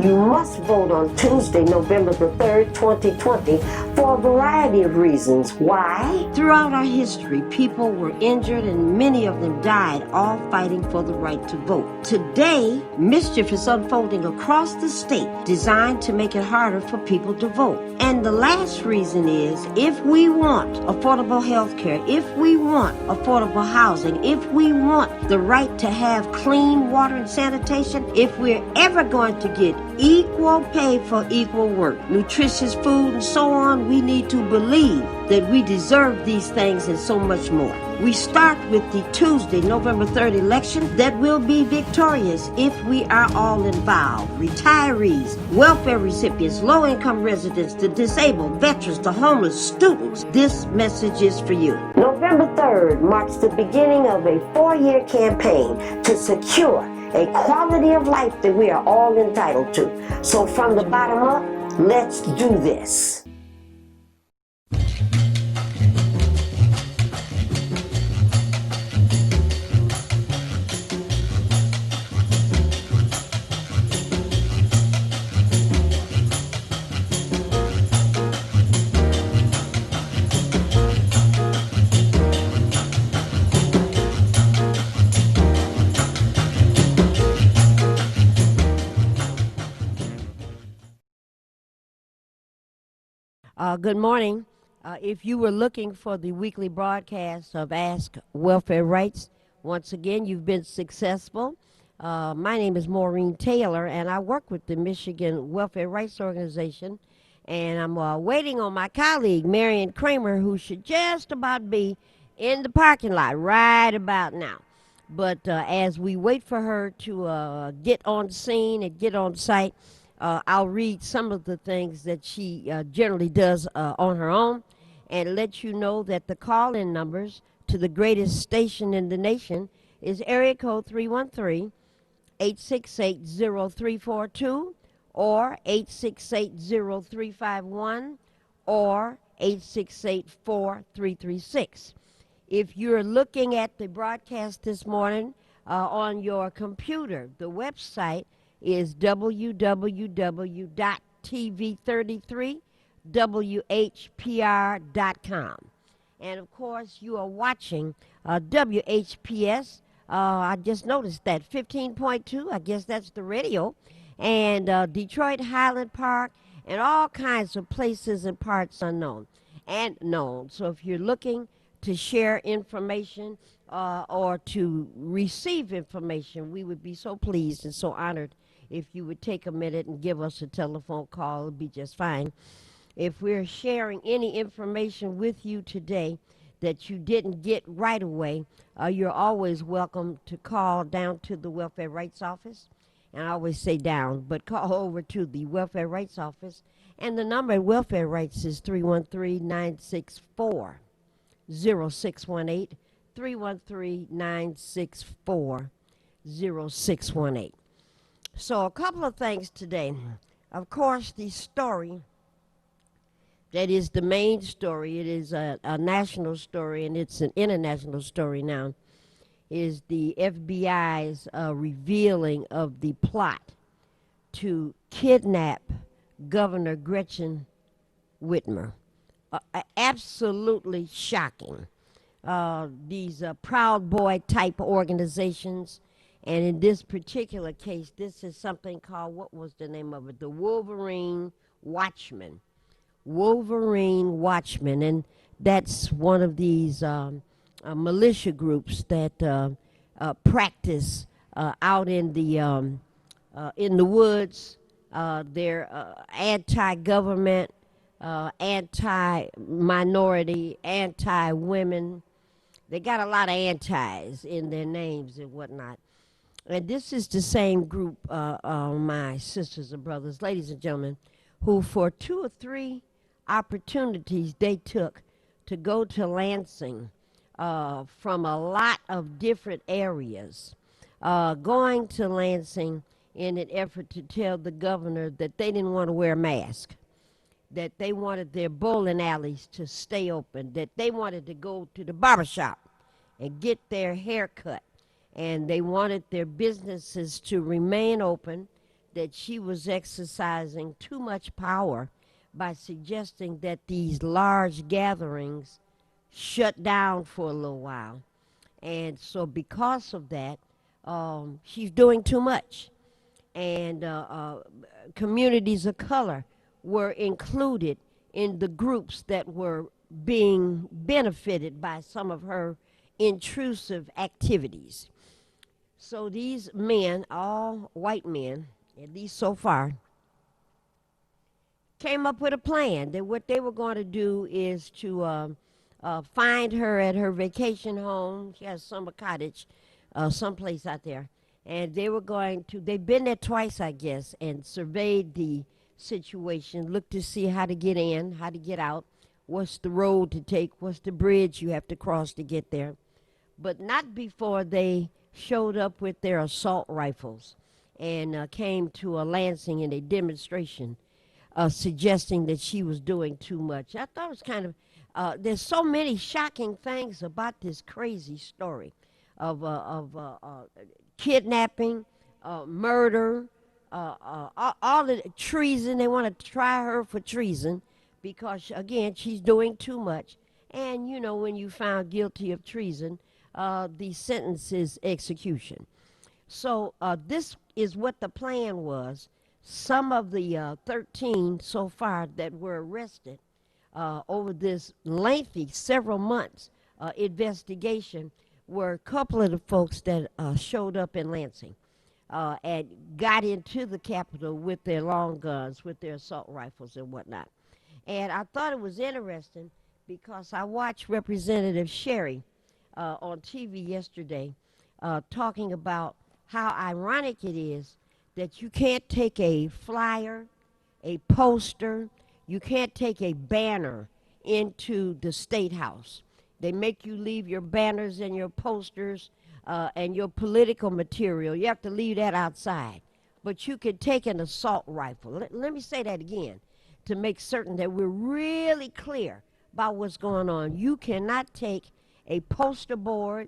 You must vote on Tuesday, November the 3rd, 2020, for a variety of reasons. Why? Throughout our history, people were injured and many of them died, all fighting for the right to vote. Today, mischief is unfolding across the state, designed to make it harder for people to vote. And the last reason is, if we want affordable health care, if we want affordable housing, if we want the right to have clean water and sanitation, if we're ever going to get equal pay for equal work, nutritious food, and so on, we need to believe that we deserve these things and so much more. We start with the Tuesday, November 3rd election that will be victorious if we are all involved. Retirees, welfare recipients, low-income residents, the disabled, veterans, the homeless, students. This message is for you. November 3rd marks the beginning of a 4-year campaign to secure a quality of life that we are all entitled to. So from the bottom up, let's do this. Good morning. If you were looking for the weekly broadcast of Ask Welfare Rights, once again, you've been successful. My name is Maureen Taylor, and I work with the Michigan Welfare Rights Organization, and I'm waiting on my colleague, Marion Kramer, who should just about be in the parking lot right about now. But as we wait for her to get on scene and get on site, I'll read some of the things that she generally does on her own and let you know that the call-in numbers to the greatest station in the nation is area code 313-868-0342 or 868-0351 or 868-4336. If you're looking at the broadcast this morning on your computer, the website is www.tv33whpr.com. And of course, you are watching WHPS. I just noticed that 15.2, I guess that's the radio, and Detroit Highland Park, and all kinds of places and parts unknown and known. So if you're looking to share information or to receive information, we would be so pleased and so honored if you would take a minute and give us a telephone call. It'll be just fine. If we're sharing any information with you today that you didn't get right away, you're always welcome to call down to the Welfare Rights Office. And I always say down, but call over to the Welfare Rights Office. And the number at Welfare Rights is 313-964-0618, 313-964-0618. So a couple of things today. Of course, the story that is the main story, it is a national story and it's an international story now, is the FBI's revealing of the plot to kidnap Governor Gretchen Whitmer. Absolutely shocking. These Proud Boy type organizations, and in this particular case, this is something called, what was the name of it? The Wolverine Watchmen. Wolverine Watchmen, and that's one of these militia groups that practice out in the woods. They're anti-government, anti-minority, anti-women. They got a lot of antis in their names and whatnot. And this is the same group, my sisters and brothers, ladies and gentlemen, who for 2 or 3 opportunities they took to go to Lansing from a lot of different areas, going to Lansing in an effort to tell the governor that they didn't want to wear a mask, that they wanted their bowling alleys to stay open, that they wanted to go to the barbershop and get their hair cut, and they wanted their businesses to remain open. that she was exercising too much power by suggesting that these large gatherings shut down for a little while. And so, because of that, she's doing too much. And communities of color were included in the groups that were being benefited by some of her intrusive activities. So these men, all white men, at least so far, came up with a plan that what they were going to do is to find her at her vacation home. She has a summer cottage someplace out there. And they were going to, they've been there twice, I guess, and surveyed the situation, looked to see how to get in, how to get out, what's the road to take, what's the bridge you have to cross to get there. But not before they showed up with their assault rifles and came to a Lansing in a demonstration suggesting that she was doing too much. I thought it was kind of, there's so many shocking things about this crazy story of kidnapping, murder, all the treason. They want to try her for treason because, again, she's doing too much. And, you know, when you found guilty of treason, the sentence is execution. So this is what the plan was. Some of the 13 so far that were arrested over this lengthy, several months investigation were a couple of the folks that showed up in Lansing and got into the Capitol with their long guns, with their assault rifles and whatnot. And I thought it was interesting because I watched Representative Sherry on TV yesterday talking about how ironic it is that you can't take a flyer, a poster, you can't take a banner into the State House. They make you leave your banners and your posters and your political material. You have to leave that outside. But you can take an assault rifle. Let me say that again to make certain that we're really clear about what's going on. You cannot take a poster board,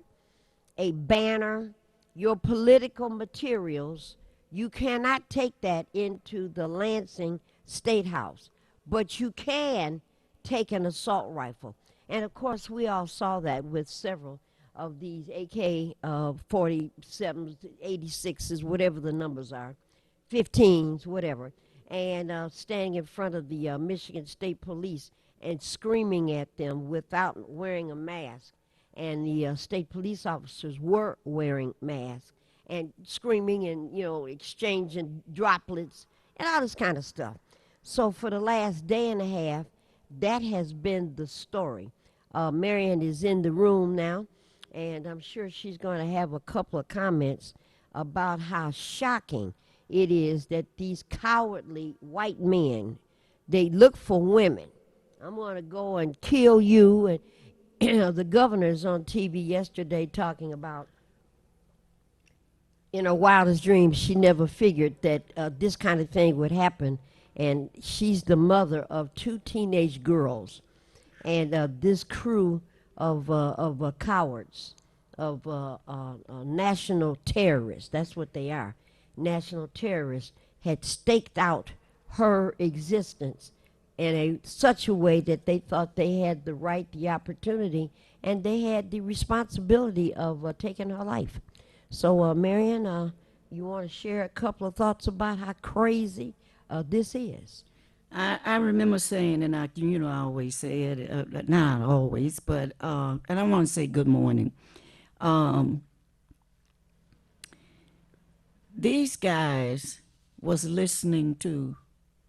a banner, your political materials. You cannot take that into the Lansing State House. But you can take an assault rifle. And of course, we all saw that with several of these AK-47s, 86s, whatever the numbers are, 15s, whatever, and standing in front of the Michigan State Police and screaming at them without wearing a mask. And the state police officers were wearing masks and screaming and, you know, exchanging droplets and all this kind of stuff. So for the last day and a half, that has been the story. Marian is in the room now, and I'm sure she's going to have a couple of comments about how shocking it is that these cowardly white men, they look for women. I'm going to go and kill you. And the governor's on TV yesterday talking about, in her wildest dreams, she never figured that this kind of thing would happen. And she's the mother of 2 teenage girls. And this crew of cowards, of national terrorists, that's what they are, national terrorists, had staked out her existence in such a way that they thought they had the right, the opportunity, and they had the responsibility of taking her life. So, Marian, you want to share a couple of thoughts about how crazy this is? I remember saying, and I always say it, not always, but and I want to say good morning. These guys was listening to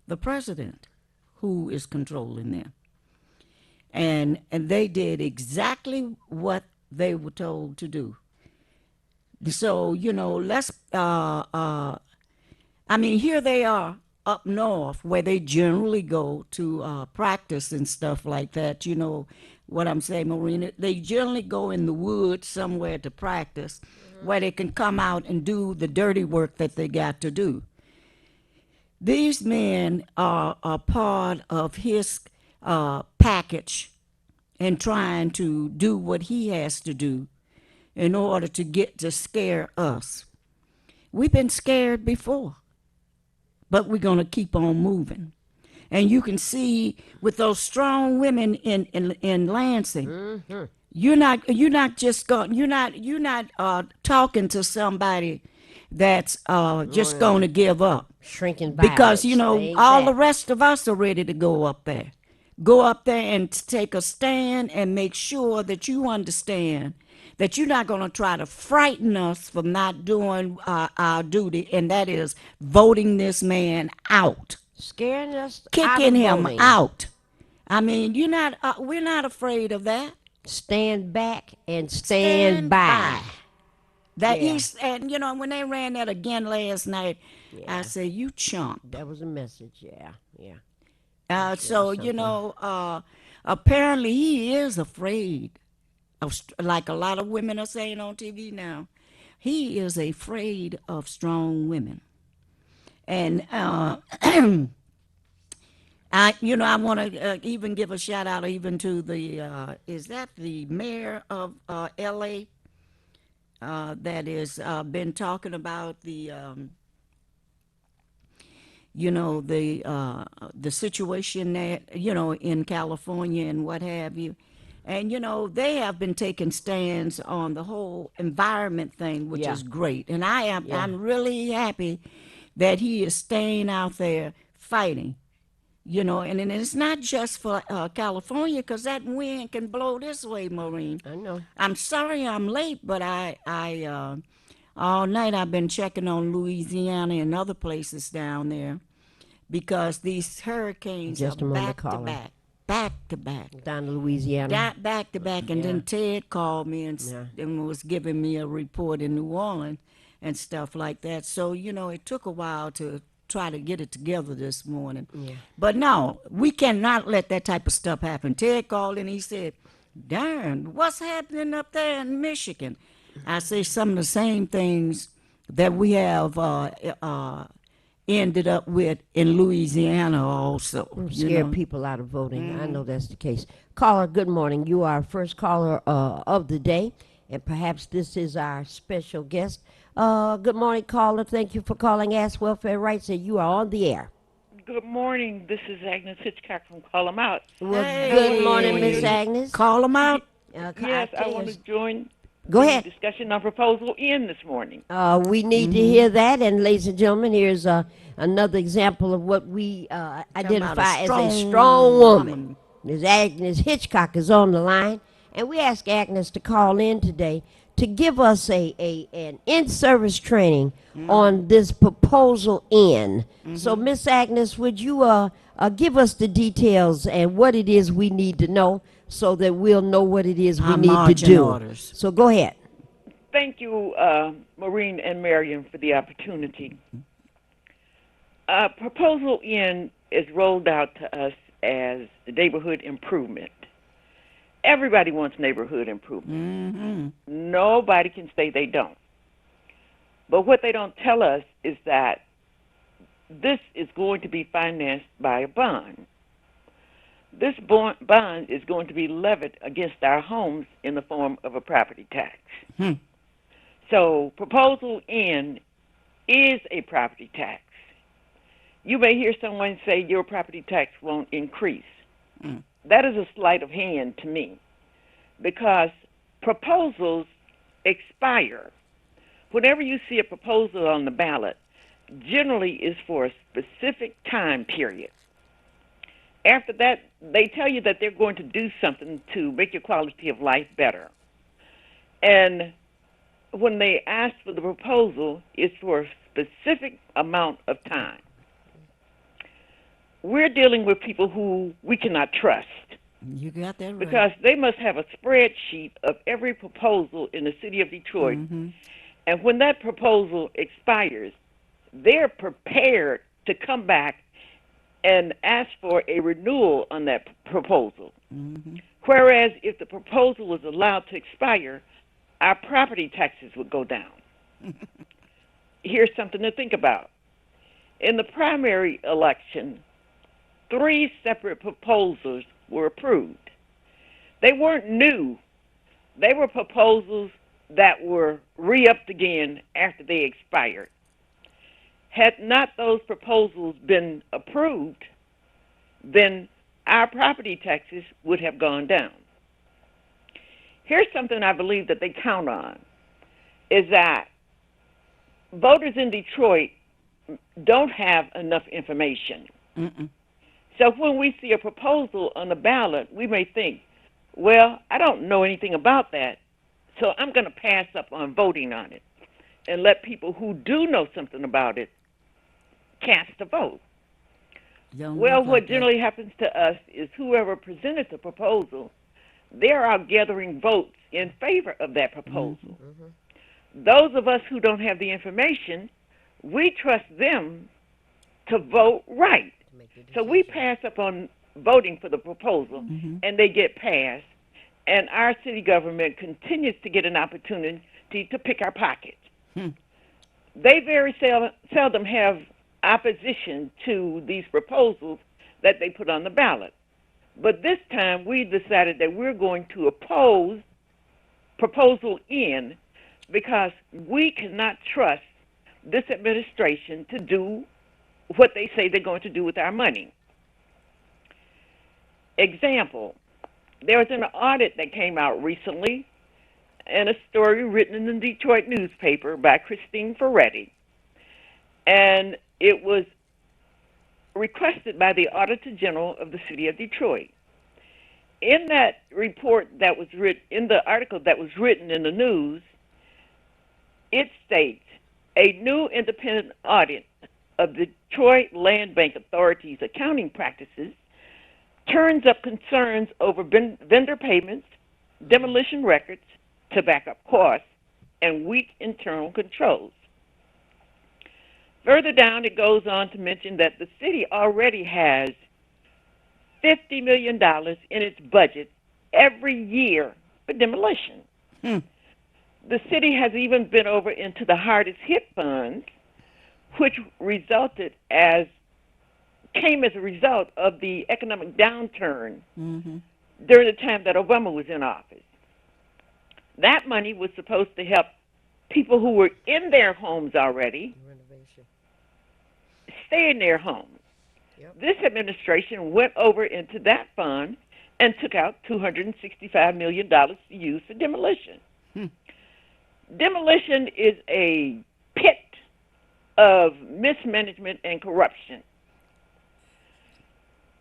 the president, who is controlling them, and they did exactly what they were told to do. So let's. Here they are up north where they generally go to practice and stuff like that. You know what I'm saying, Marina? They generally go in the woods somewhere to practice where they can come out and do the dirty work that they got to do. These men are part of his package and trying to do what he has to do in order to get to scare us. We've been scared before. but we're going to keep on moving. And you can see with those strong women in Lansing, you're not just going you're not talking to somebody that's just going to give up, Shrinking because violence. all the Exactly. rest of us are ready to go up there and take a stand and make sure that you understand that you're not going to try to frighten us from not doing our duty, and that is voting this man out, Scaring us out kicking of him voting. out. I mean, we're not afraid of that. Stand back and stand Stand by. by. That Yeah. he's, and when they ran that again last night, I Yeah. said, "You chump." That was a message. Yeah. Yeah. That's really So something. apparently he is afraid of, like a lot of women are saying on TV now. He is afraid of strong women, and I want to even give a shout out even to the is that the mayor of L.A. That is been talking about the situation that in California and what have you, and they have been taking stands on the whole environment thing, which Yeah. is great, and Yeah. I'm really happy that he is staying out there fighting. And it's not just for California, because that wind can blow this way, Maureen. I know. I'm sorry I'm late, but all night I've been checking on Louisiana and other places down there, because these hurricanes are Just a moment, back to caller. back, back to back, Down to Louisiana. back to back. And Yeah. then Ted called me Yeah. and was giving me a report in New Orleans and stuff like that. So, it took a while to try to get it together this morning. Yeah. But no, we cannot let that type of stuff happen. Ted called and he said, "Darn, what's happening up there in Michigan?" I say some of the same things that we have ended up with in Louisiana also. Scare people out of voting. I know that's the case. Caller, good morning. You are our first caller of the day, and perhaps this is our special guest. Good morning, caller. Thank you for calling Ask Welfare Rights, and you are on the air. Good morning. This is Agnes Hitchcock from Call 'em Out. Well, Hey, good morning, Miss Agnes. call them out. Yes, I tell want you- to join Go the ahead. discussion on Proposal N this morning. We need to hear that, and ladies and gentlemen, here's another example of what we identify as a strong woman. Ms. Agnes Hitchcock is on the line, and we ask Agnes to call in today to give us an in-service training on this Proposal N. So, Miss Agnes, would you give us the details and what it is we need to know so that we'll know what it is we Our need to marching do? orders. So go ahead. Thank you, Maureen and Marion, for the opportunity. Proposal N is rolled out to us as the neighborhood improvement. Everybody wants neighborhood improvement. Nobody can say they don't. But what they don't tell us is that this is going to be financed by a bond. This bond is going to be levied against our homes in the form of a property tax. So Proposal N is a property tax. You may hear someone say your property tax won't increase. That is a sleight of hand to me, because proposals expire. Whenever you see a proposal on the ballot, generally is for a specific time period. After that, they tell you that they're going to do something to make your quality of life better. And when they ask for the proposal, it's for a specific amount of time. We're dealing with people who we cannot trust, You got that right. because they must have a spreadsheet of every proposal in the city of Detroit. And when that proposal expires, they're prepared to come back and ask for a renewal on that proposal. Whereas if the proposal was allowed to expire, our property taxes would go down. Here's something to think about. In the primary election, 3 separate proposals were approved. They weren't new. They were proposals that were re-upped again after they expired. Had not those proposals been approved, then our property taxes would have gone down. Here's something I believe that they count on, is that voters in Detroit don't have enough information. So when we see a proposal on the ballot, we may think, well, I don't know anything about that, so I'm going to pass up on voting on it and let people who do know something about it cast a vote. Well, what generally happens to us is whoever presented the proposal, they're out gathering votes in favor of that proposal. Those of us who don't have the information, we trust them to vote right. So we pass up on voting for the proposal, and they get passed, and our city government continues to get an opportunity to pick our pockets. They very seldom have opposition to these proposals that they put on the ballot. But this time we decided that we're going to oppose Proposal N because we cannot trust this administration to do what they say they're going to do with our money. Example, there was an audit that came out recently and a story written in the Detroit newspaper by Christine Ferretti. And it was requested by the Auditor General of the City of Detroit. In that report that was written, in the article that was written in the news, it states, a new independent audit of Detroit Land Bank Authority's accounting practices turns up concerns over vendor payments, demolition records, tobacco costs, and weak internal controls. Further down, it goes on to mention that the city already has $50 million in its budget every year for demolition. The city has even been over into the hardest hit funds, which came as a result of the economic downturn during the time that Obama was in office. That money was supposed to help people who were in their homes already stay in their homes. This administration went over into that fund and took out $265 million to use for demolition. Demolition is a pit of mismanagement and corruption.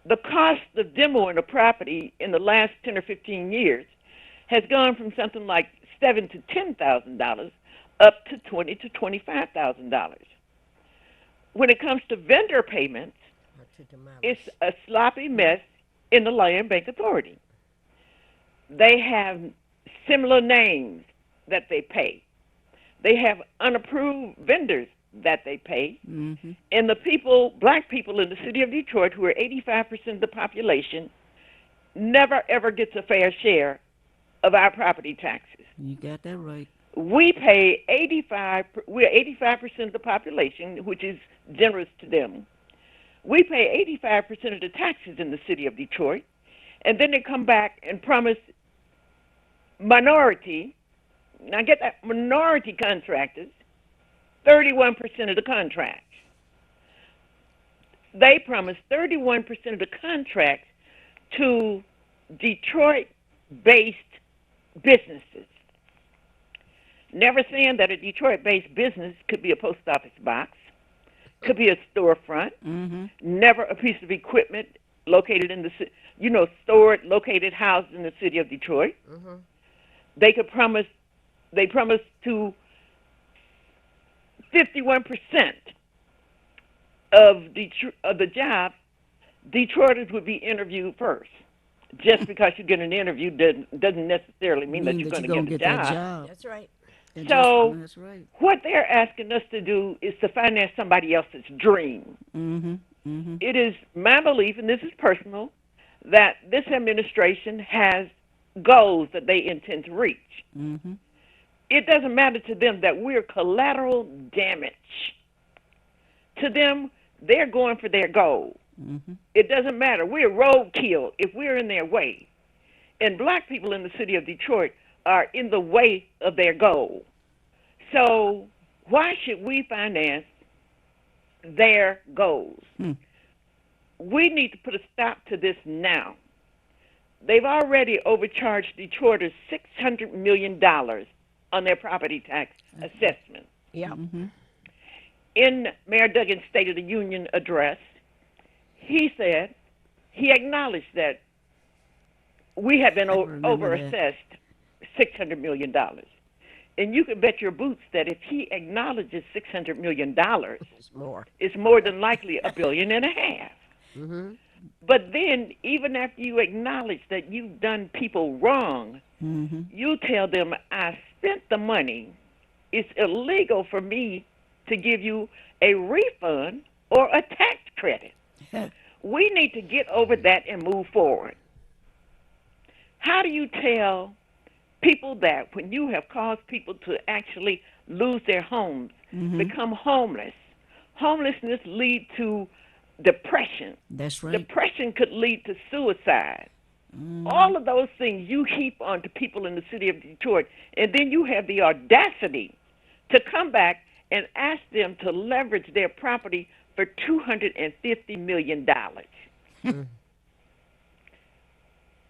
The cost of demoing a property in the last 10 or 15 years has gone from something like $7,000 to $10,000 up to $20,000 to $25,000. When it comes to vendor payments, it's a sloppy mess in the Land Bank Authority. They have similar names that they pay. They have unapproved vendors that they pay. And the people, black people in the city of Detroit, who are 85% of the population, never ever gets a fair share of our property taxes. You got that right. We pay we're 85% of the population, which is generous to them. We pay 85% of the taxes in the city of Detroit, and then they come back and promise minority, now get that, minority contractors, 31% of the contracts. They promise 31% of the contracts to Detroit-based businesses. Never saying that a Detroit-based business could be a post office box, could be a storefront, never a piece of equipment located in the city, stored, located, housed in the city of Detroit. They promise to 51% of the job, Detroiters would be interviewed first. Just because you get an interview doesn't necessarily mean that you're going to get the job. That's right. So that's right. what they're asking us to do is to finance somebody else's dream. It is my belief, and this is personal, that this administration has goals that they intend to reach. It doesn't matter to them that we're collateral damage. To them, they're going for their goal. It doesn't matter. We're roadkill if we're in their way. And black people in the city of Detroit are in the way of their goal. So why should we finance their goals. We need to put a stop to this now. They've already overcharged Detroiters $600 million on their property tax assessment. Yeah. In Mayor Duggan's State of the Union address, he said he acknowledged that we have been overassessed $600 million. And you can bet your boots that if he acknowledges $600 million, it's more than likely $1.5 billion. But then, even after you acknowledge that you've done people wrong, you tell them, I spent the money. It's illegal for me to give you a refund or a tax credit. We need to get over that and move forward. How do you tell people that when you have caused people to actually lose their homes, become homeless? Homelessness lead to depression. That's right. Depression could lead to suicide. All of those things you heap onto people in the city of Detroit, and then you have the audacity to come back and ask them to leverage their property for $250 million.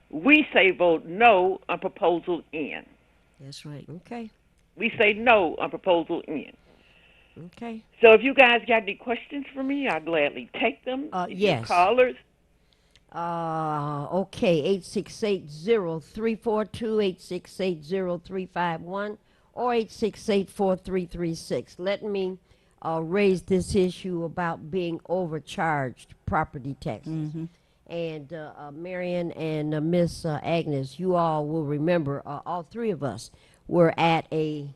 We say vote no on proposal N. That's right. Okay. We say no on proposal N. Okay. So if you guys got any questions for me, I'll gladly take them. If you're Yes. callers. Okay, 868-0342, 868-0351, or 868-4336. Let me raise this issue about being overcharged property taxes. And Marion and Miss Agnes, you all will remember, all three of us were at a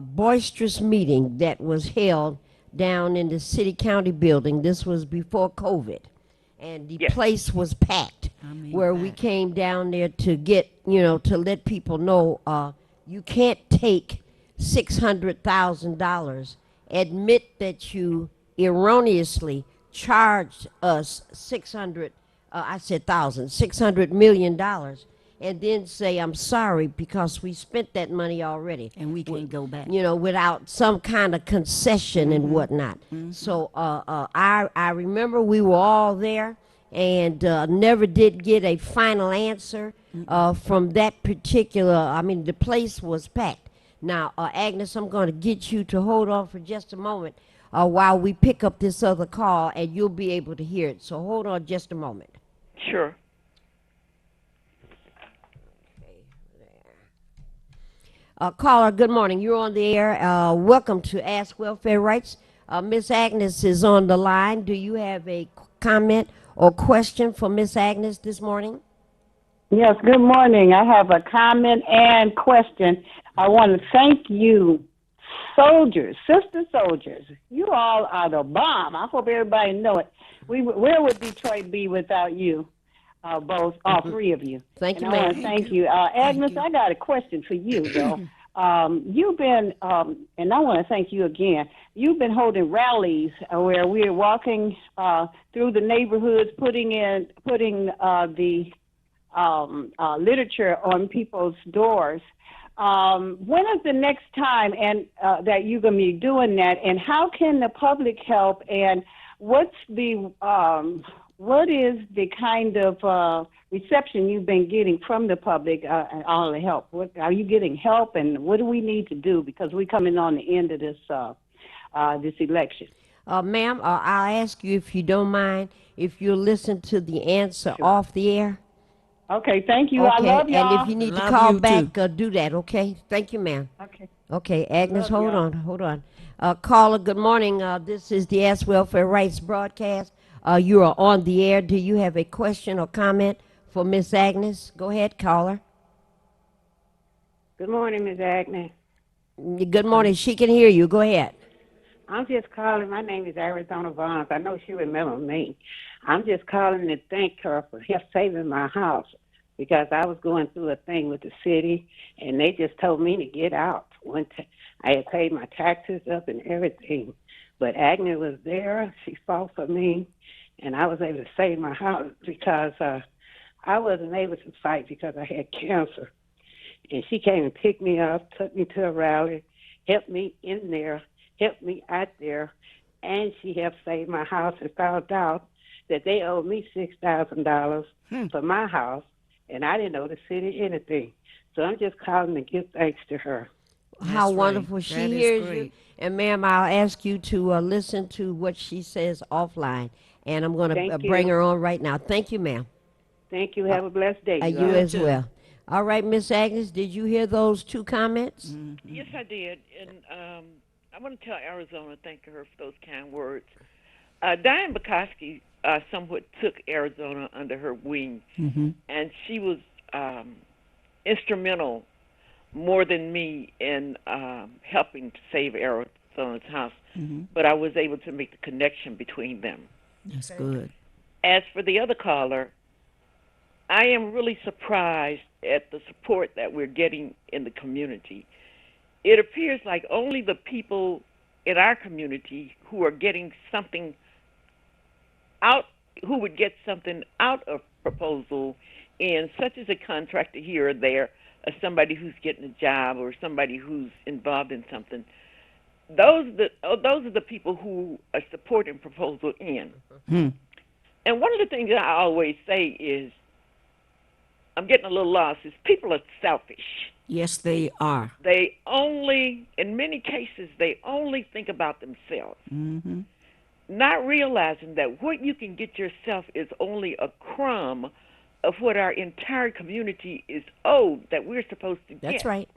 boisterous meeting that was held down in the city county building. This was before COVID. And the place was packed, where we came down there to get, to let people know you can't take $600,000, admit that you erroneously charged us $600 million, and then say, I'm sorry, because we spent that money already. And we can't go back. Without some kind of concession and whatnot. So I remember we were all there and never did get a final answer from that particular, the place was packed. Now, Agnes, I'm going to get you to hold on for just a moment while we pick up this other call, and you'll be able to hear it. So hold on just a moment. Sure. Caller, good morning. You're on the air. Welcome to Ask Welfare Rights. Miss Agnes is on the line. Do you have a comment or question for Miss Agnes this morning? Yes, good morning. I have a comment and question. I want to thank you, soldiers, sister soldiers. You all are the bomb. I hope everybody know it. Where would Detroit be without you? All three of you. Thank you, and I want to thank you. Agnes, I got a question for you, though. You've been, and I want to thank you again, you've been holding rallies where we're walking through the neighborhoods, putting the literature on people's doors. When is the next time that you're going to be doing that, and how can the public help, and what is the kind of reception you've been getting from the public and all the help? Are you getting help, and what do we need to do, because we're coming on the end of this election? Ma'am, I'll ask you, if you don't mind, if you'll listen to the answer off the air. Okay, thank you. Okay, I love y'all. and if you need to call back, do that, okay? Thank you, ma'am. Okay. Okay, Agnes, hold on. Caller, good morning. This is the Ask Welfare Rights broadcast. You are on the air. Do you have a question or comment for Miss Agnes? Go ahead, caller. Good morning, Ms. Agnes. Good morning. She can hear you. Go ahead. I'm just calling. My name is Arizona Vaughns. I know she remember me. I'm just calling to thank her for saving my house, because I was going through a thing with the city, and they just told me to get out. I had paid my taxes up and everything, but Agnes was there. She fought for me, and I was able to save my house because I wasn't able to fight because I had cancer. And she came and picked me up, took me to a rally, helped me in there, helped me out there, and she helped save my house and found out that they owed me $6,000 for my house, and I didn't owe the city anything. So I'm just calling to give thanks to her. How That's right. wonderful she That is hears you. great. And ma'am, I'll ask you to listen to what she says offline. And I'm going to Thank bring you. her on right now. Thank you, ma'am. Thank you. Have a blessed day. You all. as too. well. All right, Miss Agnes, did you hear those two comments? Yes, I did, and I want to tell Arizona, thank her for those kind words. Diane Bukowski somewhat took Arizona under her wing, and she was instrumental more than me in helping to save Arizona's house. But I was able to make the connection between them. That's good. As for the other caller, I am really surprised at the support that we're getting in the community. It appears like only the people in our community who are getting something out, who would get something out of proposal in, such as a contractor here or there, or somebody who's getting a job or somebody who's involved in something. Those are the people who are supporting proposal in. And one of the things that I always say is, I'm getting a little lost, is people are selfish. Yes, they are. They only, in many cases, they only think about themselves, not realizing that what you can get yourself is only a crumb of what our entire community is owed that we're supposed to get. That's right.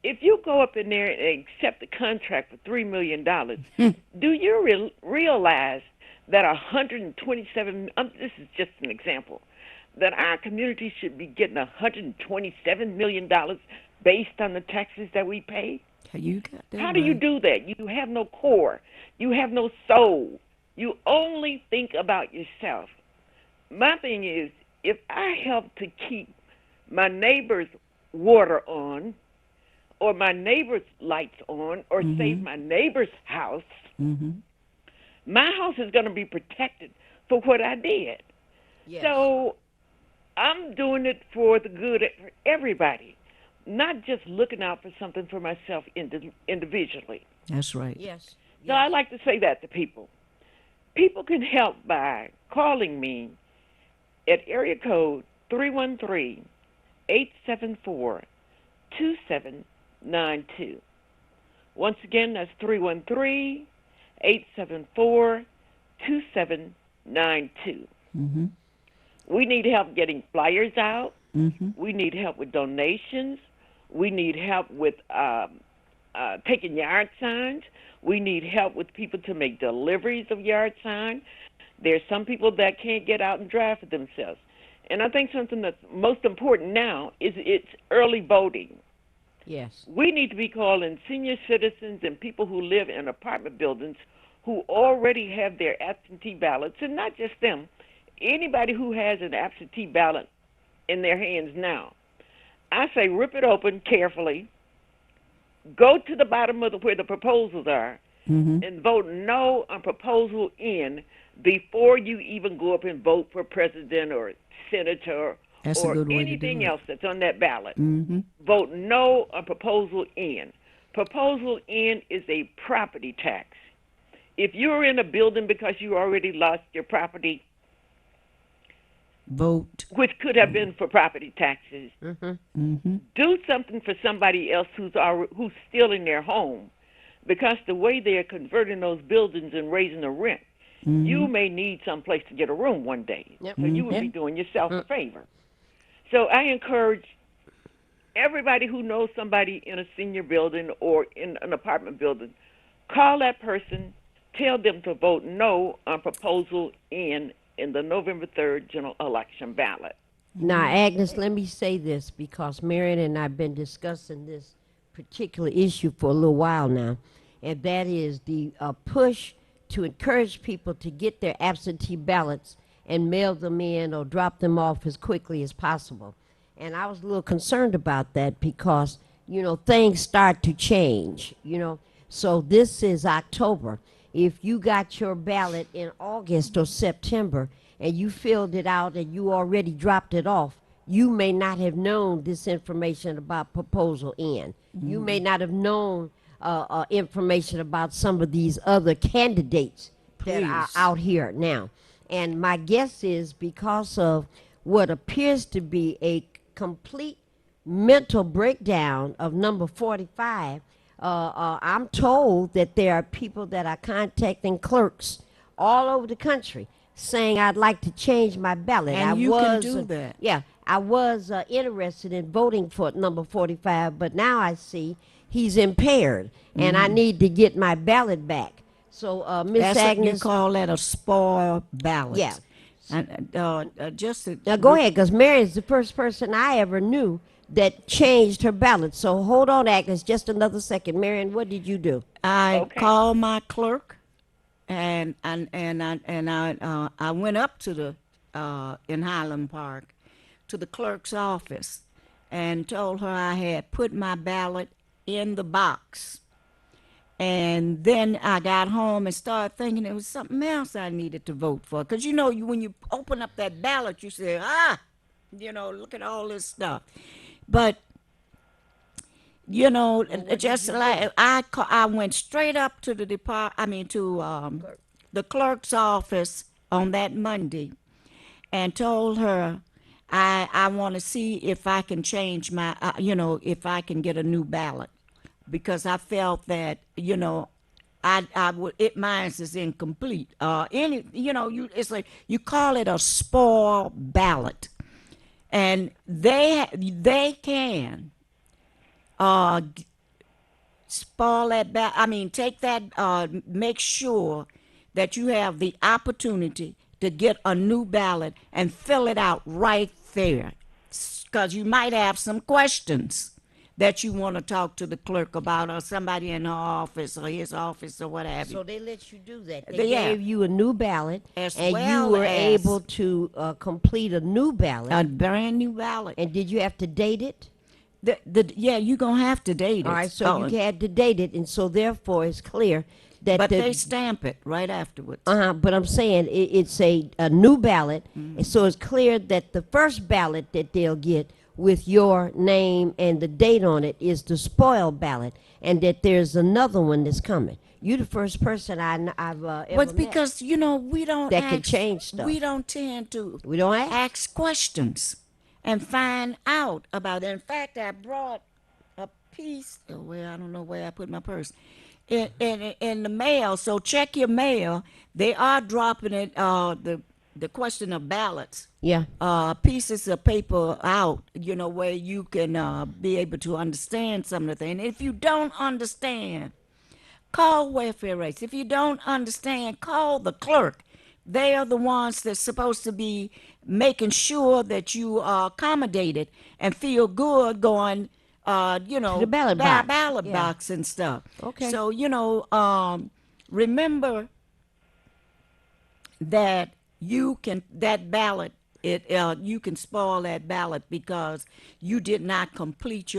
If you go up in there and accept a contract for $3 million, do you realize that 127, this is just an example, that our community should be getting $127 million based on the taxes that we pay? You got that. How do you do that? You have no core. You have no soul. You only think about yourself. My thing is, if I help to keep my neighbor's water on, or my neighbor's lights on, or save my neighbor's house, my house is going to be protected for what I did. Yes. So I'm doing it for the good of everybody, not just looking out for something for myself individually. That's right. Yes. So I like to say that to people. People can help by calling me at area code 313-874-2792. Once again, that's 313-874-2792. We need help getting flyers out. We need help with donations. We need help with taking yard signs. We need help with people to make deliveries of yard signs. There's some people that can't get out and drive for themselves. And I think something that's most important now is it's early voting. Yes. We need to be calling senior citizens and people who live in apartment buildings who already have their absentee ballots, and not just them, anybody who has an absentee ballot in their hands now. I say rip it open carefully, go to the bottom of where the proposals are, and vote no on proposal N before you even go up and vote for president or senator That's a or good way to do anything it. else that's on that ballot. Vote no on proposal N. Proposal N is a property tax. If you're in a building because you already lost your property, Vote. which could have been for property taxes, do something for somebody else who's still in their home, because the way they're converting those buildings and raising the rent, you may need someplace to get a room one day. Yep. So you would be doing yourself a favor. So I encourage everybody who knows somebody in a senior building or in an apartment building, call that person, tell them to vote no on proposal N in the November 3rd general election ballot. Now, Agnes, let me say this, because Marion and I have been discussing this particular issue for a little while now, and that is the push to encourage people to get their absentee ballots and mail them in or drop them off as quickly as possible. And I was a little concerned about that because, things start to change, So this is October. If you got your ballot in August or September and you filled it out and you already dropped it off, you may not have known this information about proposal N. You may not have known information about some of these other candidates that are Please. out here now. And my guess is because of what appears to be a complete mental breakdown of number 45, I'm told that there are people that are contacting clerks all over the country saying I'd like to change my ballot. And you can do that. Yeah, I was interested in voting for number 45, but now I see he's impaired, and I need to get my ballot back. So, Miss That's what you Agnes, call that a spoiled ballot. Yeah. And just to, now go ahead, because Mary's the first person I ever knew that changed her ballot. So hold on, Agnes, just another second. Marion, what did you do? I Okay. called my clerk, and I went up to the in Highland Park to the clerk's office and told her I had put my ballot in the box. And then I got home and started thinking there was something else I needed to vote for. Because, when you open up that ballot, you say, look at all this stuff. But, just like I went straight up to the the clerk's office on that Monday and told her I want to see if I can change my, if I can get a new ballot. Because I felt that I would mine is incomplete. It's like you call it a spoil ballot, and they can spoil that ballot. I mean, take that. Make sure that you have the opportunity to get a new ballot and fill it out right there, because you might have some questions that you want to talk to the clerk about, or somebody in her office or his office or what have you. So they let you do that. They Yeah. gave you a new ballot, As and well you were as- able to complete a new ballot. A brand new ballot. And did you have to date it? Yeah, you're going to have to date it. All right, so you had to date it, and so therefore it's clear that But they stamp it right afterwards. But I'm saying it's a new ballot, and so it's clear that the first ballot that they'll get with your name and the date on it is the spoiled ballot, and that there's another one that's coming. You're the first person I've ever But met. because, we don't That can change stuff. We don't tend to We don't ask? ask questions and find out about it. In fact, I brought a piece, I don't know where I put my purse, in the mail. So check your mail. They are dropping it, the question of ballots. Yeah. Pieces of paper out, where you can be able to understand some of the things. If you don't understand, call welfare rates. If you don't understand, call the clerk. They are the ones that's supposed to be making sure that you are accommodated and feel good going, To the ballot box. ballot Yeah. box and stuff. Okay. So, remember that that ballot, you can spoil that ballot because you did not complete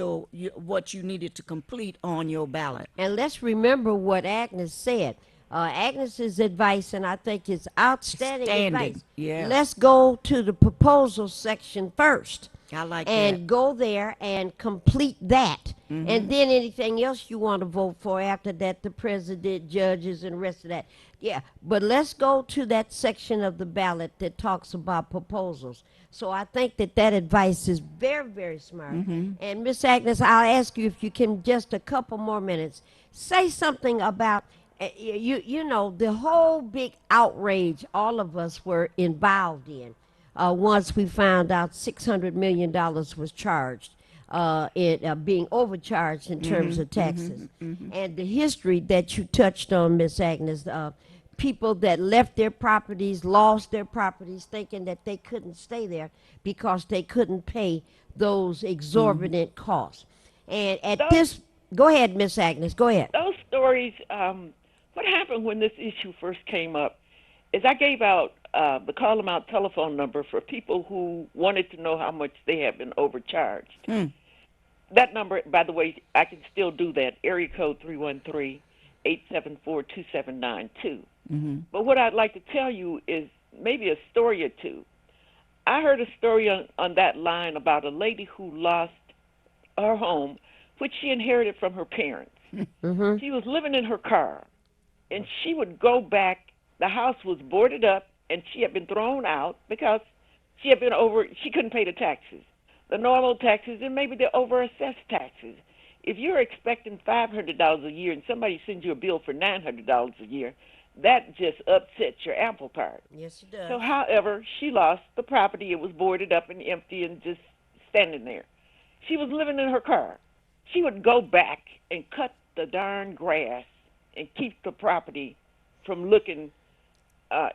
what you needed to complete on your ballot. And let's remember what Agnes said. Agnes's advice, and I think it's outstanding advice. yeah. Let's go to the proposal section first. I like and that. go there and complete that. And then anything else you want to vote for after that, the president, judges, and the rest of that. Yeah, but let's go to that section of the ballot that talks about proposals. So I think that advice is very, very smart. And Miss Agnes, I'll ask you if you can, just a couple more minutes, say something about the whole big outrage all of us were involved in. Once we found out $600 million was charged, being overcharged in terms of taxes. And the history that you touched on, Miss Agnes, people that left their properties, lost their properties, thinking that they couldn't stay there because they couldn't pay those exorbitant costs. And at go ahead, Miss Agnes, go ahead. Those stories, what happened when this issue first came up is I gave out the call them out telephone number for people who wanted to know how much they have been overcharged. That number, by the way, I can still do that, area code 313-874-2792. But what I'd like to tell you is maybe a story or two. I heard a story on that line about a lady who lost her home, which she inherited from her parents. She was living in her car, and she would go back The house was boarded up, and she had been thrown out because she couldn't pay the taxes, the normal taxes, and maybe the over-assessed taxes. If you're expecting $500 a year and somebody sends you a bill for $900 a year, that just upsets your apple cart. Yes, it does. So, however, she lost the property. It was boarded up and empty and just standing there. She was living in her car. She would go back and cut the darn grass and keep the property from looking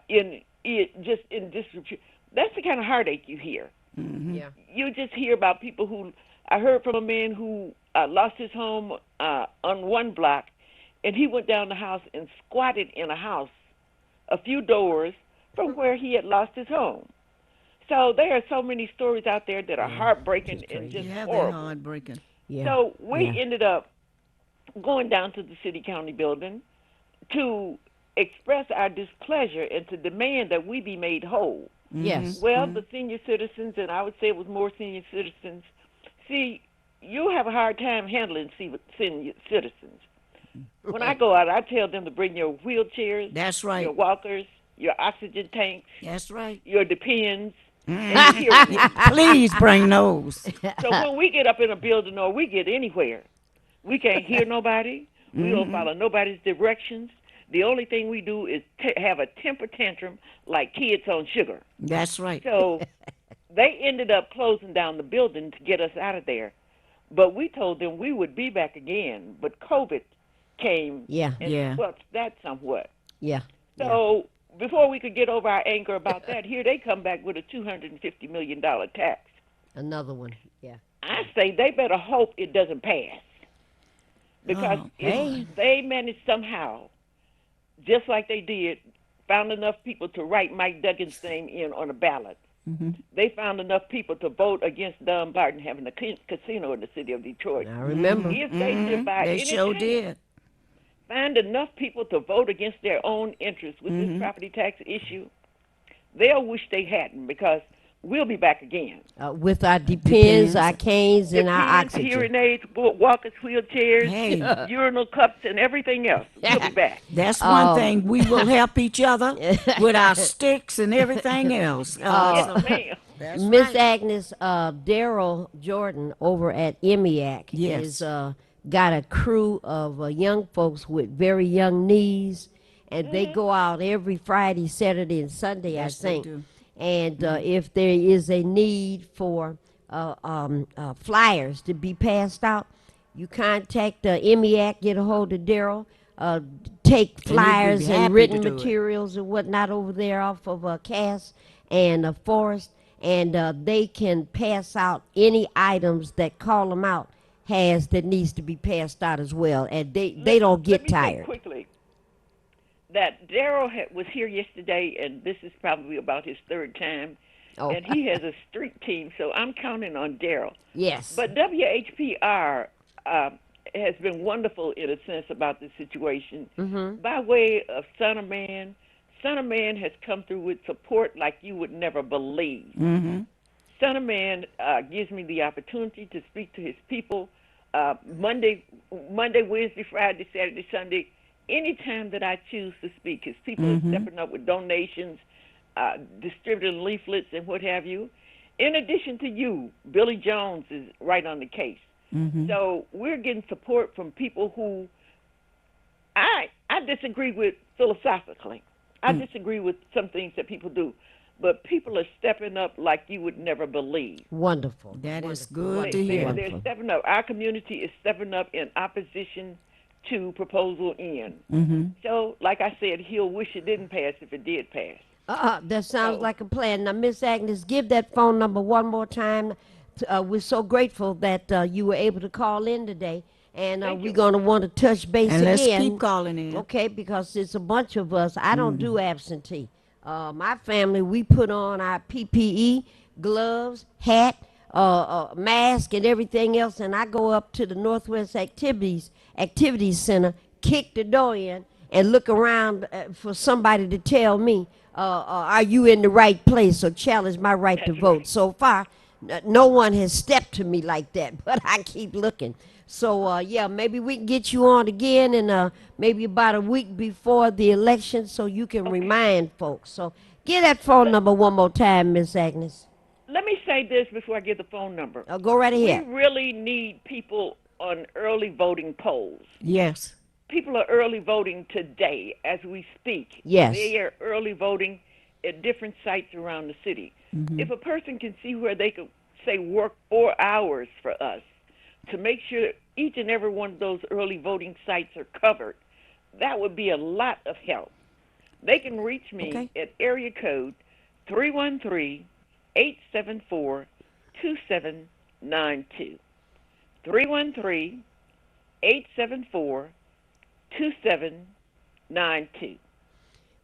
in disrepute. That's the kind of heartache you hear. Mm-hmm. Yeah. You just hear about people who. I heard from a man who lost his home on one block, and he went down the house and squatted in a house a few doors from where he had lost his home. So there are so many stories out there that are heartbreaking and just Yeah, they're horrible. heartbreaking. Yeah. So we Yeah. ended up going down to the city county building to express our displeasure and to demand that we be made whole. Yes. Well, the senior citizens, and I would say it was more senior citizens, see, you have a hard time handling senior citizens. When I go out, I tell them to bring your wheelchairs, That's right. your walkers, your oxygen tanks, That's right. your Depends, and your hearing aids. Please bring those. So when we get up in a building or we get anywhere, we can't hear nobody. We don't follow nobody's directions. The only thing we do is have a temper tantrum like kids on sugar. That's right. So they ended up closing down the building to get us out of there. But we told them we would be back again. But COVID came Yeah. and Yeah. swept that somewhat. Yeah. So before we could get over our anger about that, here they come back with a $250 million tax. Another one. Yeah. I say they better hope it doesn't pass. Because if they manage somehow, just like they did, found enough people to write Mike Duggan's name in on a ballot. They found enough people to vote against Don Barton having a casino in the city of Detroit. I remember. If they did by They any sure chance did. find enough people to vote against their own interests with this property tax issue, they'll wish they hadn't, because we'll be back again. With our Depends, our canes, and our Depends, oxygen. hearing aids, walkers, wheelchairs, Hey. urinal cups, and everything else. We'll be back. That's one thing. We will help each other with our sticks and everything else. Yes, ma'am. That's Miss right. Agnes, Daryl Jordan over at EMEAC Yes. is got a crew of young folks with very young knees, and they go out every Friday, Saturday, and Sunday, Yes, I they think. do. And if there is a need for flyers to be passed out, you contact EMEAC, get a hold of Daryl, take be flyers happy and to written do it. materials and whatnot over there off of Cass and Forest, and they can pass out any items that Call Them Out has that needs to be passed out as well, and they don't get Let me say tired. quickly that Daryl was here yesterday, and this is probably about his third time, Oh. and he has a street team, so I'm counting on Daryl. Yes. But WHPR has been wonderful in a sense about this situation. By way of Son of Man has come through with support like you would never believe. Son of Man gives me the opportunity to speak to his people Monday, Wednesday, Friday, Saturday, Sunday, anytime that I choose to speak. His people are stepping up with donations, distributing leaflets and what have you. In addition to you, Billy Jones is right on the case. So we're getting support from people who I disagree with philosophically. I disagree with some things that people do. But people are stepping up like you would never believe. Wonderful. That is Wonderful. good to hear. They're stepping up. Our community is stepping up in opposition to Proposal N. So, like I said, he'll wish it didn't pass if it did pass. That sounds like a plan. Now, Miss Agnes, give that phone number one more time. We're so grateful that you were able to call in today, and we're going to want to touch base And again. let's keep calling in. Okay, because it's a bunch of us. I don't do absentee. My family, we put on our PPE, gloves, hat, mask, and everything else, and I go up to the Northwest Activities Center, kick the door in, and look around for somebody to tell me, are you in the right place, or challenge my right to vote. So far, no one has stepped to me like that, but I keep looking. So yeah, maybe we can get you on again in maybe about a week before the election, so you can remind folks. So get that phone number one more time, Miss Agnes. Let me say this before I give the phone number. Go right We ahead. really need people on early voting polls. Yes. People are early voting today as we speak. Yes. They are early voting at different sites around the city. If a person can see where they could, say, work 4 hours for us to make sure each and every one of those early voting sites are covered, that would be a lot of help. They can reach me Okay. at area code 313-874-2792. 313-874-2792.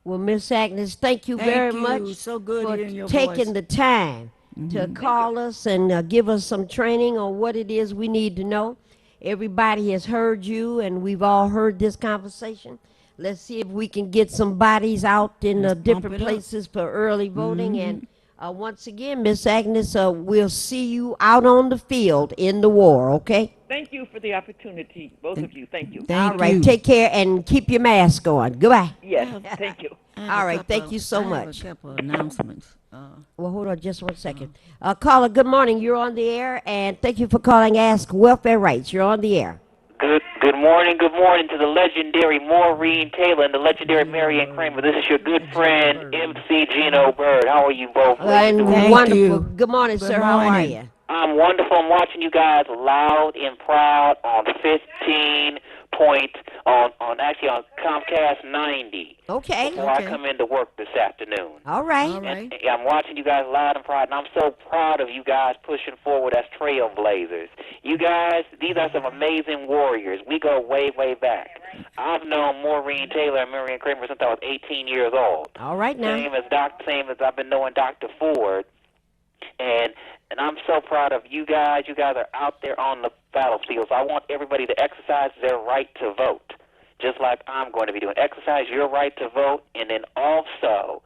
Well, Miss Agnes, thank you very you. much So good for hearing your taking voice. the time to call us and give us some training on what it is we need to know. Everybody has heard you, and we've all heard this conversation. Let's see if we can get some bodies out in Let's bump different it up. places for early voting. And once again, Miss Agnes, we'll see you out on the field in the war, okay? Thank you for the opportunity, both of you. Thank you. Thank All right, you. take care and keep your mask on. Goodbye. Yes, thank you. I have All a right, couple thank you so I have much. a couple of announcements. Well, hold on just 1 second. Caller, good morning. You're on the air, and thank you for calling Ask Welfare Rights. You're on the air. Good morning to the legendary Maureen Taylor and the legendary Marianne Kramer. This is your good friend, MC Gino Bird. How are you both? And Thank wonderful. you. Good morning, Good sir. How are morning. you? I'm wonderful. I'm watching you guys loud and proud on 15 point, on Comcast 90 Okay. before I come into work this afternoon. All right. All right. And I'm watching you guys loud and proud, and I'm so proud of you guys pushing forward as trailblazers. You guys, these are some amazing warriors. We go way, way back. I've known Maureen Taylor and Marianne Kramer since I was 18 years old. All right now. Same as I've been knowing Dr. Ford. And I'm so proud of you guys. You guys are out there on the battlefield. So I want everybody to exercise their right to vote, just like I'm going to be doing. Exercise your right to vote, and then also,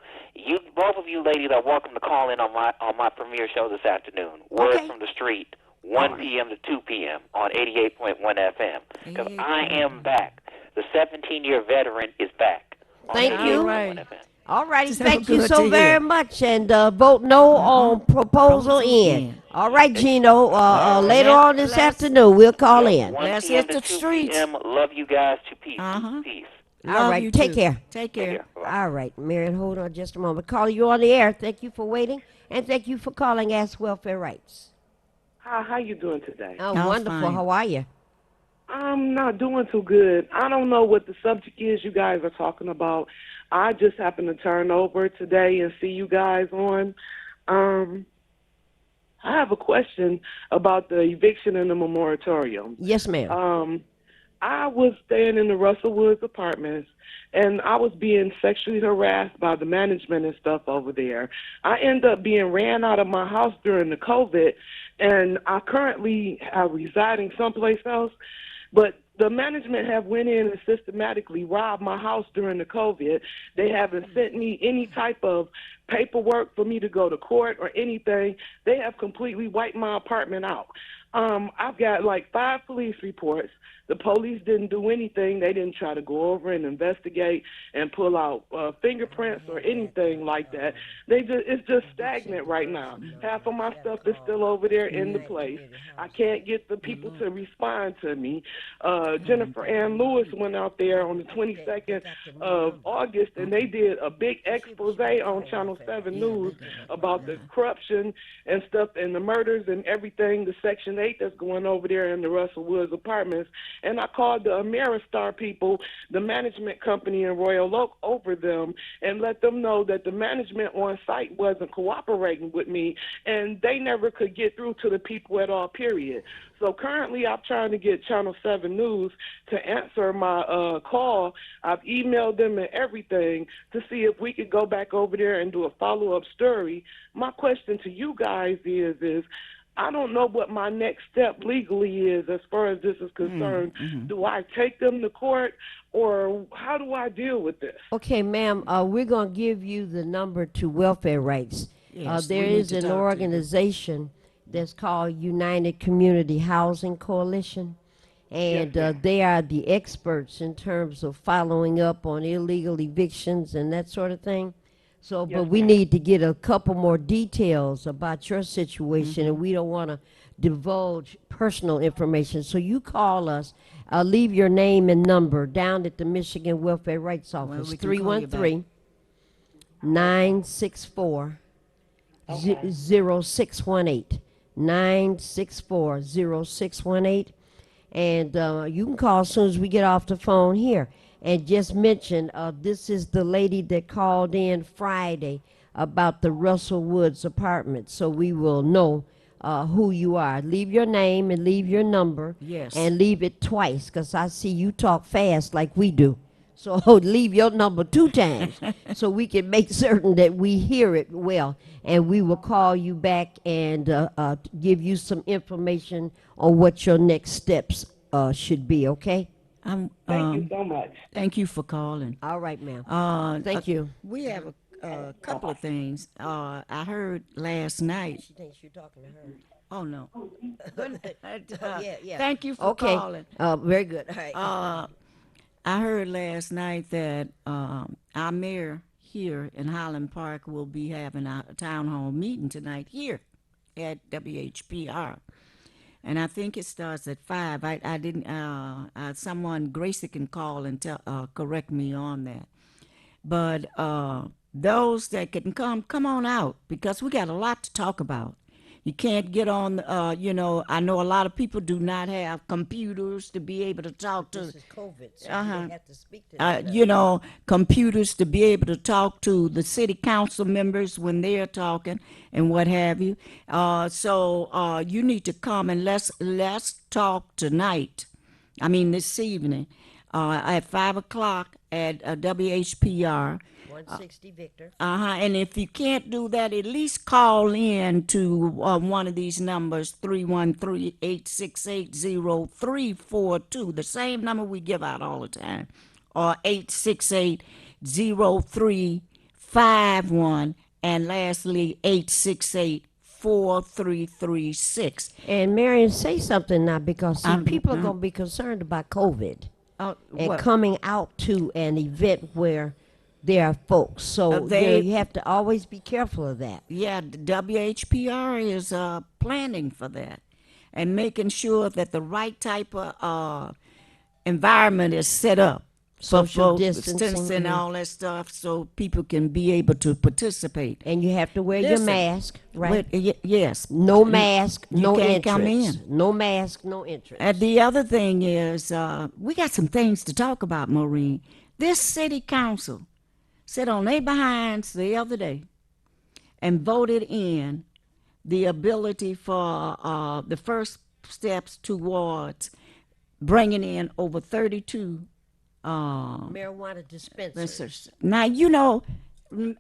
both of you ladies are welcome to call in on my premiere show this afternoon. Word Okay. from the Street, 1 p.m. to 2 p.m. on 88.1 FM. Because I am back. The 17-year veteran is back. On Thank you. 88.1 FM. All righty. So Thank you good so to very hear. much. And vote no on proposal in. All right, Gino. Later on this afternoon, we'll call in. 1 Let's p.m. hit to the 2 streets. p.m. Love you guys to peace. Uh-huh. Peace. All Love right. you Take too. care. Take care. Take care. All right, Marion, hold on just a moment. Caller, you on the air. Thank you for waiting, and thank you for calling Ask Welfare Rights. How you doing today? Oh, Oh, wonderful. fine. How are you? I'm not doing too good. I don't know what the subject is you guys are talking about. I just happened to turn over today and see you guys on. I have a question about the eviction in the moratorium. Yes, ma'am. I was staying in the Russell Woods apartments, and I was being sexually harassed by the management and stuff over there. I ended up being ran out of my house during the COVID, and I currently am residing someplace else. But the management have went in and systematically robbed my house during the COVID. They haven't sent me any type of paperwork for me to go to court or anything. They have completely wiped my apartment out. I've got like 5 police reports. The police didn't do anything. They didn't try to go over and investigate and pull out fingerprints or anything like that. It's just stagnant right now. Half of my stuff is still over there in the place. I can't get the people to respond to me. Jennifer Ann Lewis went out there on the 22nd of August, and they did a big expose on Channel 7 News about the corruption and stuff and the murders and everything, the Section 8 that's going over there in the Russell Woods apartments. And I called the Ameristar people, the management company in Royal Oak, over them and let them know that the management on site wasn't cooperating with me, and they never could get through to the people at all, period. So currently I'm trying to get Channel 7 News to answer my call. I've emailed them and everything to see if we could go back over there and do a follow-up story. My question to you guys is I don't know what my next step legally is as far as this is concerned. Do I take them to court, or how do I deal with this? Okay, ma'am, we're going to give you the number to Welfare Rights. Yes, There we need is to an talk to you. organization that's called United Community Housing Coalition. And they are the experts in terms of following up on illegal evictions and that sort of thing. So, but we need to get a couple more details about your situation, and we don't want to divulge personal information. So you call us, leave your name and number down at the Michigan Welfare Rights Office, we can call you back. 313 964 0618. 964 0618. And you can call as soon as we get off the phone here. And just mention, this is the lady that called in Friday about the Russell Woods apartment, so we will know who you are. Leave your name and leave your number. Yes. And leave it twice, because I see you talk fast like we do. So leave your number 2 times so we can make certain that we hear it well. And we will call you back and give you some information on what your next steps should be, okay? Thank you so much. Thank you for calling. All right, ma'am. Thank you. We have a couple of things. I heard last night. She thinks you're talking to her. Oh no. Yeah. Thank you for Okay. calling. Very good. All right. I heard last night that our mayor here in Highland Park will be having a town hall meeting tonight here at WHPR. And I think it starts at 5. I didn't, someone, Gracie can call and correct me on that. But those that can come on out, because we got a lot to talk about. You can't get on, I know a lot of people do not have computers to be able to talk to. This is COVID, so you have to speak to them. Computers to be able to talk to the city council members when they're talking and what have you. So you need to come and let's talk tonight. I mean this evening at 5 o'clock at WHPR. 160 Victor. And if you can't do that, at least call in to one of these numbers, 313-868-0342, the same number we give out all the time, or 868-0351, and lastly, 868-4336. And Marion, say something now, because see, people are going to be concerned about COVID and coming out to an event where there are folks. So you have to always be careful of that. Yeah, the WHPR is planning for that and making sure that the right type of environment is set up. Social for distancing and all that stuff, so people can be able to participate. And you have to wear your mask, right? Yes. No mask, no can't come entrance. in. No mask, no entrance. And the other thing is, we got some things to talk about, Maureen. This city council sit on their behinds the other day and voted in the ability for the first steps towards bringing in over 32 marijuana dispensers. Now, you and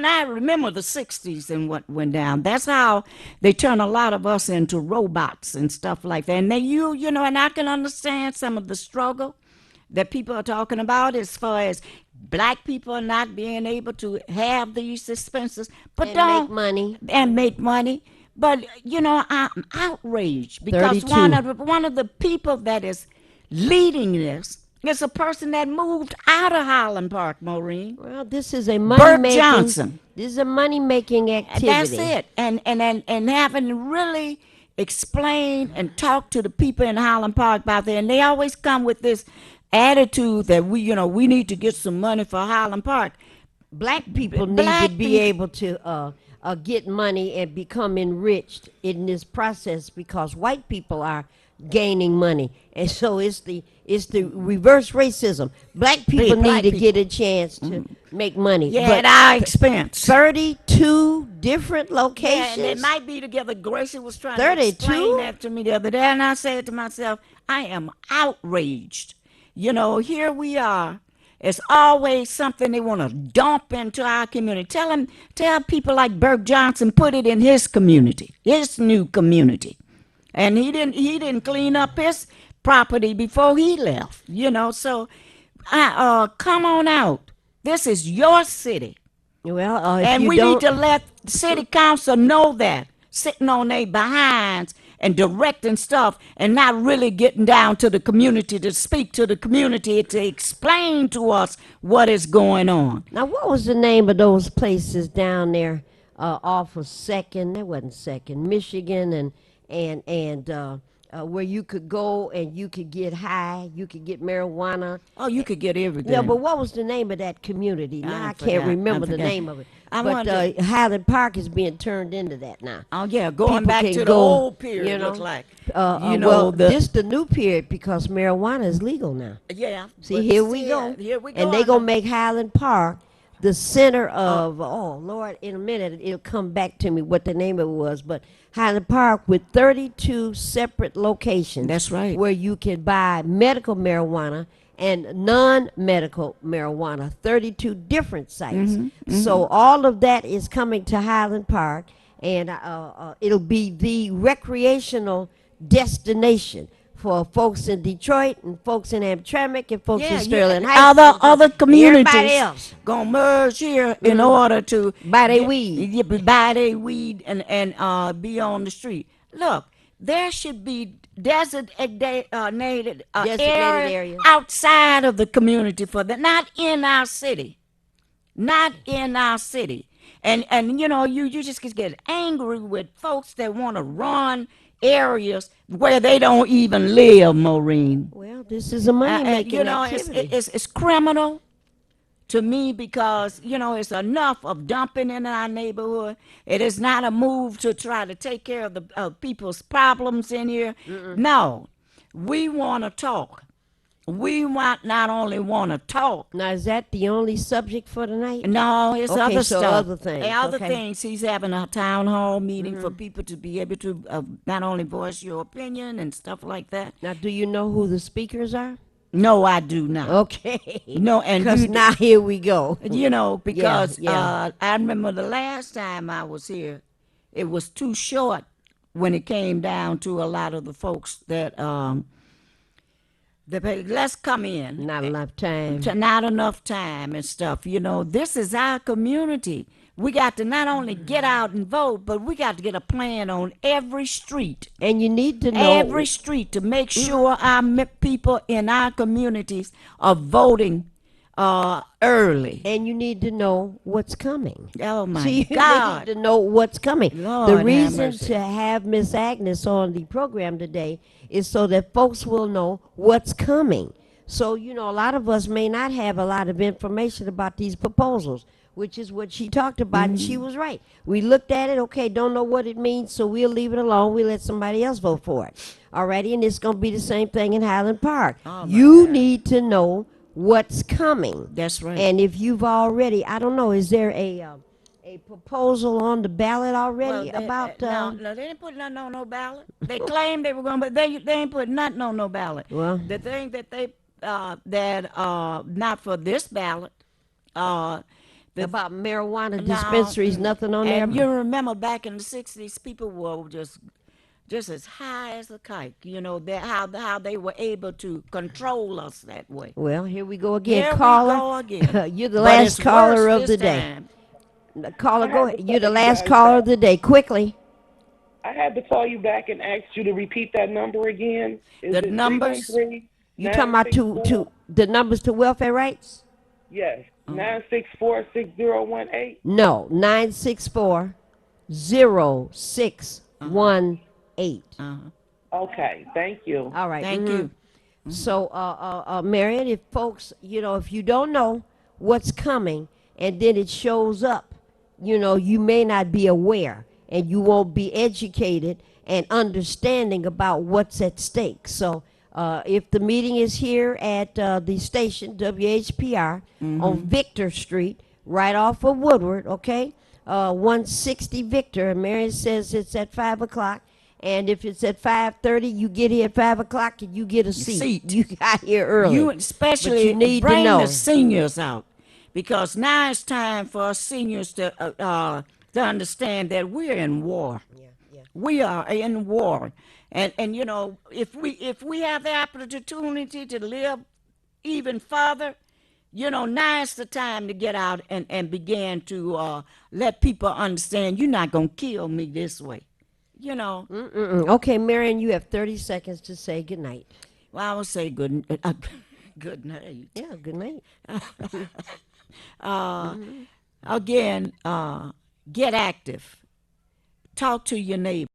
I remember the 60s and what went down. That's how they turn a lot of us into robots and stuff like that. And and I can understand some of the struggle that people are talking about as far as black people not being able to have these dispensers, but make money. But I'm outraged because 32. one of the people that is leading this is a person that moved out of Highland Park, Maureen. Well, this is a money-making. Johnson. This is a money-making activity. That's it. And having to really explain and talk to the people in Highland Park about there, and they always come with this attitude that we need to get some money for Highland Park. Black people need to be able to get money and become enriched in this process, because white people are gaining money, and so it's the reverse racism. Black people need to get a chance to make money. At our expense. 32 different locations. Yeah, and it might be together. Gracie was trying 32? to explain that to me the other day, and I said to myself, I am outraged. Here we are. It's always something they want to dump into our community. Tell people like Burke Johnson, put it in his community, his new community. And he didn't clean up his property before he left, So, come on out. This is your city. Well, and we need to let the city council know that sitting on their behinds and directing stuff and not really getting down to the community to speak to the community to explain to us what is going on. Now, what was the name of those places down there off of Second? That wasn't Second, Michigan, and where you could go and you could get high, you could get marijuana. Oh, you could get everything. Yeah, but what was the name of that community? Now I can't remember the name of it. I But wonder- Highland Park is being turned into that now. Oh yeah, going People back can to the go, old period, you know, looks like. Well, this the new period because marijuana is legal now. Yeah. See, but here we still, go. Here we go. And they gonna make Highland Park the center of, oh Lord, in a minute it'll come back to me what the name of it was, but Highland Park with 32 separate locations. That's right. Where you can buy medical marijuana and non-medical marijuana, 32 different sites. So all of that is coming to Highland Park, and it'll be the recreational destination for folks in Detroit and folks in Hamtramck and folks in Sterling Heights. Other and communities everybody else. gonna merge here in order to Buy they weed. Yeah, buy their weed and be on the street. Look, there should be designated Designated area areas. outside of the community for that, not in our city, not in our city. And you know, you just get angry with folks that want to run areas where they don't even live, Maureen. Well, this is a money-making You know, activity. it's criminal to me because, you know, it's enough of dumping in our neighborhood. It is not a move to try to take care of the people's problems in here. No, we want to talk. We want not only want to talk. Now, is that the only subject for tonight? No, it's Okay, other so stuff. other things, Other okay. things. He's having a town hall meeting for people to be able to not only voice your opinion and stuff like that. Now, do you know who the speakers are? No, I do not. Okay. No, and Because you- now here we go. You know, because yeah. I remember the last time I was here, it was too short when it came down to a lot of the folks that let's come in. Not enough time. Not enough time and stuff. You know, this is our community. We got to not only get out and vote, but we got to get a plan on every street. And you need to know. Every street to make sure our people in our communities are voting early. And you need to know what's coming. Oh my See, you God! need to know what's coming. Lord The have reason mercy. to have Miss Agnes on the program today is so that folks will know what's coming. So, you know, a lot of us may not have a lot of information about these proposals, which is what she talked about, and she was right. We looked at it, okay, don't know what it means, so we'll leave it alone. We'll let somebody else vote for it. Alrighty, and it's going to be the same thing in Highland Park. You need to know what's coming. That's right. And if you've already, I don't know, is there a proposal on the ballot already about? No, they didn't put nothing on no ballot. They claimed they were going, but they ain't put nothing on no ballot. Well. The thing that they not for this ballot. About marijuana No, dispensaries, nothing on there. And you remember back in the '60s, people were just as high as a kite. You know that how they were able to control us that way. Well, here we go again. Here we Caller, go again. you're the But last it's caller worse of the this day. time. Caller, go ahead. You're the you last guys caller back. of the day. Quickly. I had to call you back and ask you to repeat that number again. Is The it numbers? 313? You talking about to the numbers to welfare rights? Yes, 9646018. No, 964-0618. Okay, thank you. All right. Thank mhm. you. So, Marion, if folks, you know, if you don't know what's coming and then it shows up, you know, you may not be aware and you won't be educated and understanding about what's at stake. So, if the meeting is here at the station, WHPR, on Victor Street, right off of Woodward, okay? 160 Victor, and Marion says it's at 5 o'clock. And if it's at 5:30, you get here at 5 o'clock and you get a seat. You got here early. You But especially you need bring to know. the seniors out, because now it's time for us seniors to understand that we're in war. We are in war, and you know, if we have the opportunity to live even further, you know, now it's the time to get out and begin to let people understand you're not gonna kill me this way. you know. Okay, Marion, you have 30 seconds to say goodnight. Well, I will say good night. Yeah, good night. Again, get active. Talk to your neighbor.